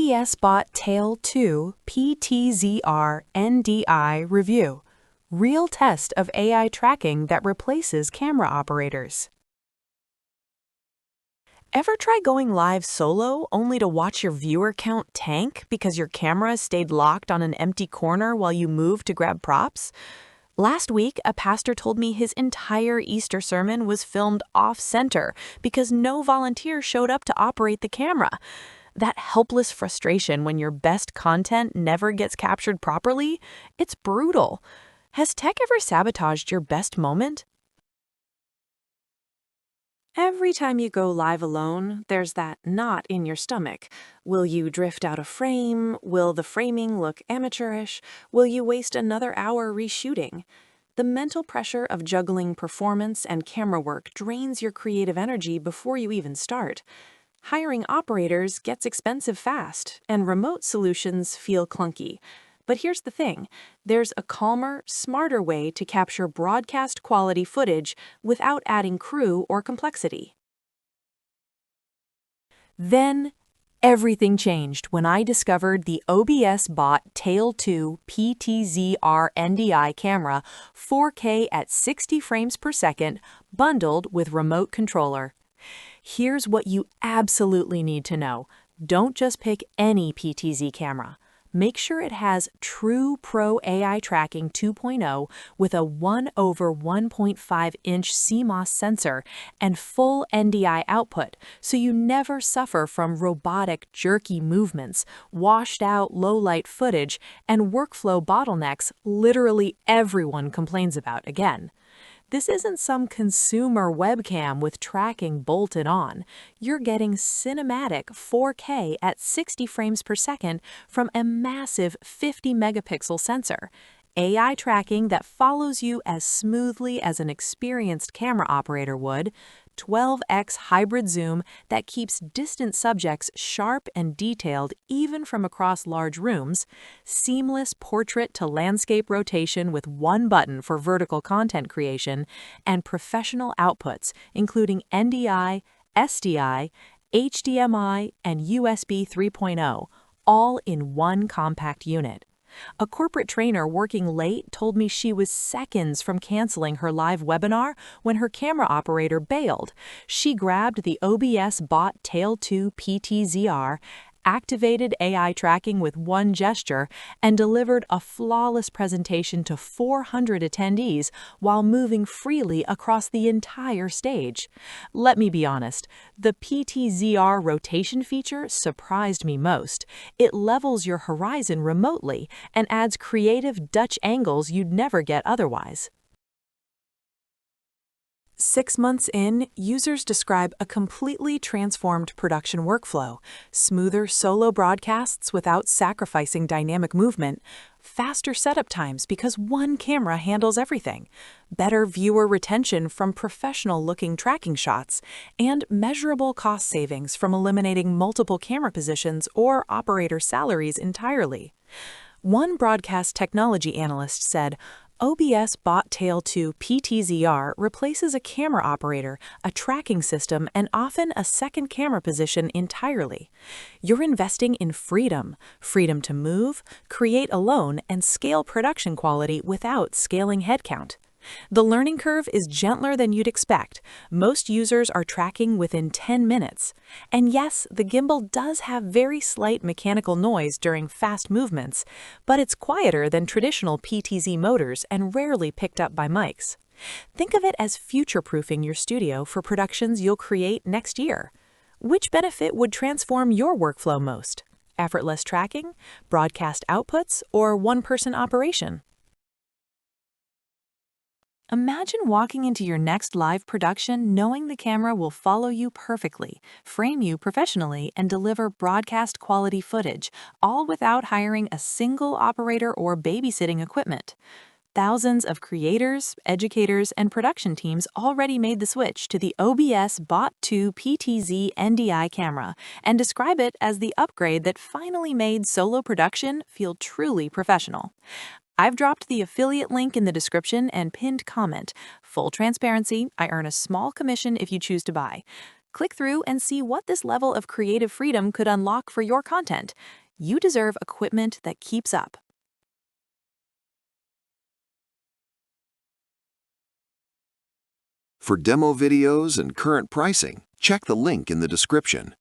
OBSBOT Tail 2 PTZR NDI Review. Real test of AI tracking that replaces camera operators. Ever try going live solo only to watch your viewer count tank because your camera stayed locked on an empty corner while you moved to grab props? Last week, a pastor told me his entire Easter sermon was filmed off-center because no volunteer showed up to operate the camera. That helpless frustration when your best content never gets captured properly, it's brutal. Has tech ever sabotaged your best moment? Every time you go live alone, there's that knot in your stomach. Will you drift out of frame? Will the framing look amateurish? Will you waste another hour reshooting? The mental pressure of juggling performance and camera work drains your creative energy before you even start. Hiring operators gets expensive fast, and remote solutions feel clunky. But here's the thing, there's a calmer, smarter way to capture broadcast-quality footage without adding crew or complexity. Then, everything changed when I discovered the OBSBOT Tail 2 PTZR NDI camera 4K at 60 frames per second, bundled with remote controller. Here's what you absolutely need to know. Don't just pick any PTZ camera. Make sure it has true Pro AI Tracking 2.0 with a 1/1.5-inch CMOS sensor and full NDI output, so you never suffer from robotic, jerky movements, washed-out low-light footage, and workflow bottlenecks literally everyone complains about again. This isn't some consumer webcam with tracking bolted on. You're getting cinematic 4K at 60 frames per second from a massive 50-megapixel sensor. AI tracking that follows you as smoothly as an experienced camera operator would, 12x hybrid zoom that keeps distant subjects sharp and detailed even from across large rooms, seamless portrait-to-landscape rotation with one button for vertical content creation, and professional outputs including NDI, SDI, HDMI, and USB 3.0, all in one compact unit. A corporate trainer working late told me she was seconds from canceling her live webinar when her camera operator bailed. She grabbed the OBSBOT Tail 2 PTZR, activated AI tracking with one gesture, and delivered a flawless presentation to 400 attendees while moving freely across the entire stage. Let me be honest, the PTZR rotation feature surprised me most. It levels your horizon remotely and adds creative Dutch angles you'd never get otherwise. 6 months in, users describe a completely transformed production workflow, smoother solo broadcasts without sacrificing dynamic movement, faster setup times because one camera handles everything, better viewer retention from professional-looking tracking shots, and measurable cost savings from eliminating multiple camera positions or operator salaries entirely. One broadcast technology analyst said, OBSBOT Tail 2 PTZR replaces a camera operator, a tracking system, and often a second camera position entirely. You're investing in freedom to move, create alone, and scale production quality without scaling headcount. The learning curve is gentler than you'd expect. Most users are tracking within 10 minutes. And yes, the gimbal does have very slight mechanical noise during fast movements, but it's quieter than traditional PTZ motors and rarely picked up by mics. Think of it as future-proofing your studio for productions you'll create next year. Which benefit would transform your workflow most? Effortless tracking, broadcast outputs, or one-person operation? Imagine walking into your next live production knowing the camera will follow you perfectly, frame you professionally, and deliver broadcast-quality footage, all without hiring a single operator or babysitting equipment. Thousands of creators, educators, and production teams already made the switch to the OBSBOT 2 PTZ NDI camera and describe it as the upgrade that finally made solo production feel truly professional. I've dropped the affiliate link in the description and pinned comment. Full transparency, I earn a small commission if you choose to buy. Click through and see what this level of creative freedom could unlock for your content. You deserve equipment that keeps up. For demo videos and current pricing, check the link in the description.